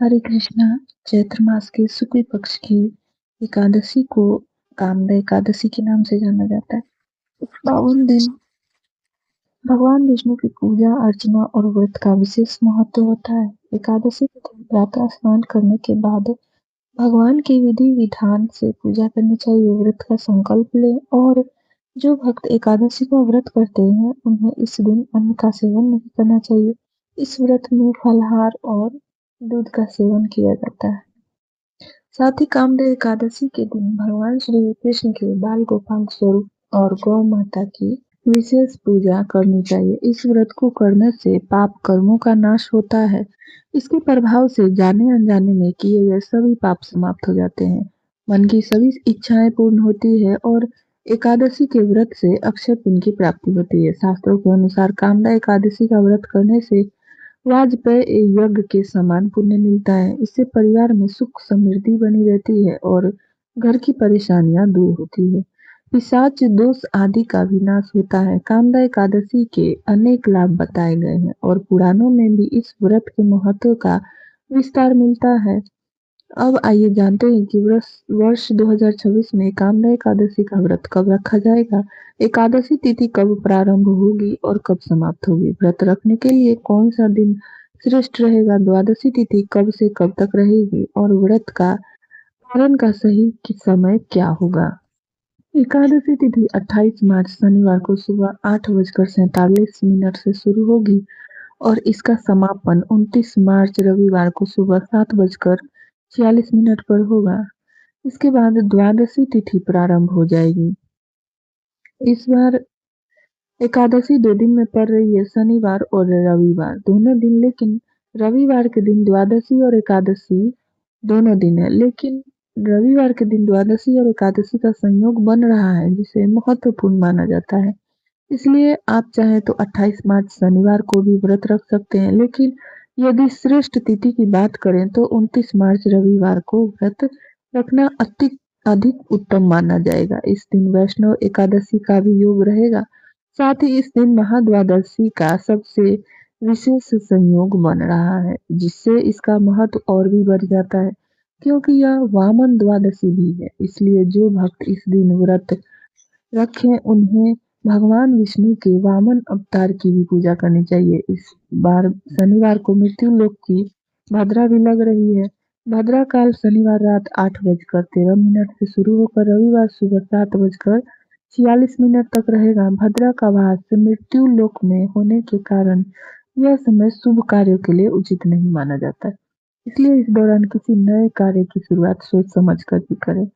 हरे कृष्णा। चैत्र मास के शुक्ल पक्ष की एकादशी को कामदा एकादशी के नाम से जाना जाता है। इस पावन दिन भगवान विष्णु की पूजा अर्चना और व्रत का विशेष महत्व होता है। एकादशी के दिन प्रातः स्नान करने के बाद भगवान की विधि विधान से पूजा करनी चाहिए, व्रत का संकल्प ले और जो भक्त एकादशी का व्रत करते हैं उन्हें इस दिन अन्न का सेवन नहीं करना चाहिए। इस व्रत में फलाहार और दूध का सेवन किया जाता है। साथ ही कामदेव एकादशी के दिन भगवान श्री कृष्ण के बाल गोपाल स्वरूप और गौ माता की विशेष पूजा करनी चाहिए। इस व्रत को करने से पाप कर्मों का नाश होता है। इसके प्रभाव से जाने अनजाने में किए गए सभी पाप समाप्त हो जाते हैं। मन की सभी इच्छाएं पूर्ण होती है और एकादशी के व्रत से अक्षय पुण्य की प्राप्ति होती है। शास्त्रों के अनुसार कामदा एकादशी का व्रत करने से वाजपेयी यज्ञ के समान पुण्य मिलता है। इससे परिवार में सुख समृद्धि बनी रहती है और घर की परेशानियां दूर होती है। पिशाच दोष आदि का विनाश होता है। कामदा एकादशी के अनेक लाभ बताए गए हैं और पुराणों में भी इस व्रत के महत्व का विस्तार मिलता है। अब आइए जानते हैं कि वर्ष 2026 में कामदा एकादशी का व्रत कब रखा जाएगा। एकादशी तिथि कब प्रारंभ होगी और कब समाप्त होगी। व्रत रखने के लिए कौन सा दिन श्रेष्ठ रहेगा। द्वादशी तिथि कब से कब तक रहेगी और व्रत का पारण का सही समय क्या होगा। एकादशी तिथि 28 मार्च शनिवार को सुबह 8:47 से शुरू होगी और इसका समापन 29 मार्च रविवार को सुबह 7:46 पर होगा। इसके बाद द्वादशी तिथि प्रारंभ हो जाएगी। इस बार एकादशी 2 दिन में पड़ रही है, शनिवार और रविवार दोनों दिन, लेकिन रविवार के दिन द्वादशी और एकादशी दोनों दिन है, लेकिन रविवार के दिन द्वादशी और एकादशी का संयोग बन रहा है जिसे महत्वपूर्ण माना जाता है। इसलिए आप चाहें तो 28 मार्च शनिवार को भी व्रत रख सकते हैं, लेकिन यदि श्रेष्ठ तिथि की बात करें तो 29 मार्च रविवार को व्रत रखना अधिक उत्तम माना जाएगा। इस दिन वैष्णव एकादशी का भी योग रहेगा। साथ ही इस दिन महाद्वादशी का सबसे विशेष संयोग बन रहा है, जिससे इसका महत्व और भी बढ़ जाता है, क्योंकि यह वामन द्वादशी भी है। इसलिए जो भक्त इस दिन व्रत रखें उन्हें भगवान विष्णु के वामन अवतार की भी पूजा करनी चाहिए। इस बार शनिवार को मृत्यु लोक की भद्रा भी लग रही है। भद्रा काल शनिवार रात 8:13 से शुरू होकर रविवार सुबह 7:46 तक रहेगा। भद्रा का वास मृत्यु लोक में होने के कारण यह समय शुभ कार्यों के लिए उचित नहीं माना जाता है। इसलिए इस दौरान किसी नए कार्य की शुरुआत सोच समझ कर ही करें।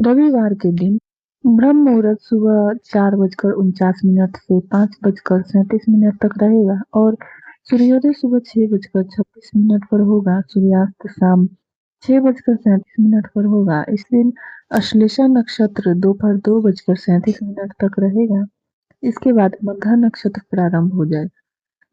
रविवार के दिन ब्रह्म मुहूर्त सुबह 4:49 से 5:37 तक रहेगा और सूर्योदय सुबह 6:26 पर होगा। सूर्यास्त शाम 6:37 पर होगा। इस दिन अश्लेषा नक्षत्र दोपहर 2:37 तक रहेगा। इसके बाद मघा नक्षत्र प्रारंभ हो जाएगा।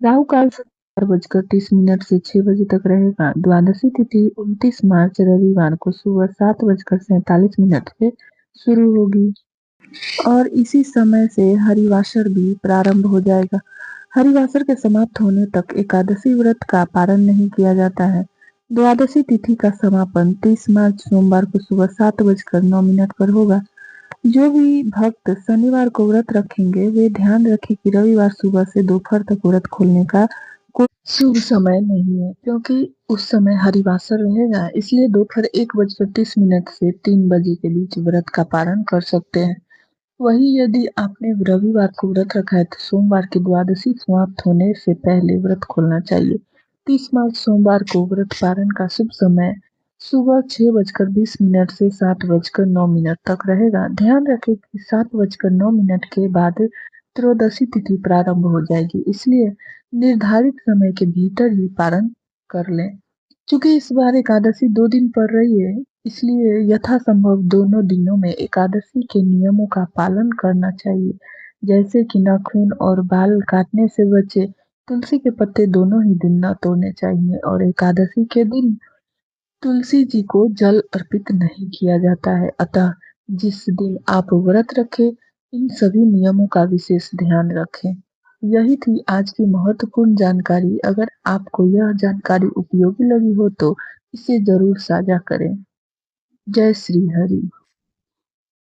राहु काल 4:30 से 6 बजे तक रहेगा। द्वादशी तिथि 29 मार्च रविवार को सुबह 7:47 से शुरू होगी और इसी समय से हरिवासर भी प्रारंभ हो जाएगा। हरिवासर के समाप्त होने तक एकादशी व्रत का पारण नहीं किया जाता है। द्वादशी तिथि का समापन 30 मार्च सोमवार को सुबह 7:09 पर होगा। जो भी भक्त शनिवार को व्रत रखेंगे वे ध्यान रखें कि रविवार सुबह से दोपहर तक व्रत खोलने का कोई शुभ समय नहीं है, क्योंकि उस समय हरिवासर रहेगा। इसलिए दोपहर 1:30 से 3 बजे के बीच व्रत का पारण कर सकते हैं। वहीं यदि आपने रविवार को व्रत रखा है तो सोमवार की द्वादशी समाप्त होने से पहले व्रत खोलना चाहिए। 30 मार्च सोमवार को व्रत पारण का शुभ समय सुबह 6:20 से 7:09 तक रहेगा। ध्यान रखें कि 7:09 के बाद त्रयोदशी तिथि प्रारंभ हो जाएगी, इसलिए निर्धारित समय के भीतर ही पारण कर लें। चूंकि इस बार एकादशी 2 दिन पड़ रही है, इसलिए यथासंभव दोनों दिनों में एकादशी के नियमों का पालन करना चाहिए, जैसे कि नाखून और बाल काटने से बचे, तुलसी के पत्ते दोनों ही दिन न तोड़ने चाहिए और एकादशी के दिन तुलसी जी को जल अर्पित नहीं किया जाता है। अतः जिस दिन आप व्रत रखें इन सभी नियमों का विशेष ध्यान रखें। यही थी आज की महत्वपूर्ण जानकारी। अगर आपको यह जानकारी उपयोगी लगी हो तो इसे जरूर साझा करें। जय श्री हरि।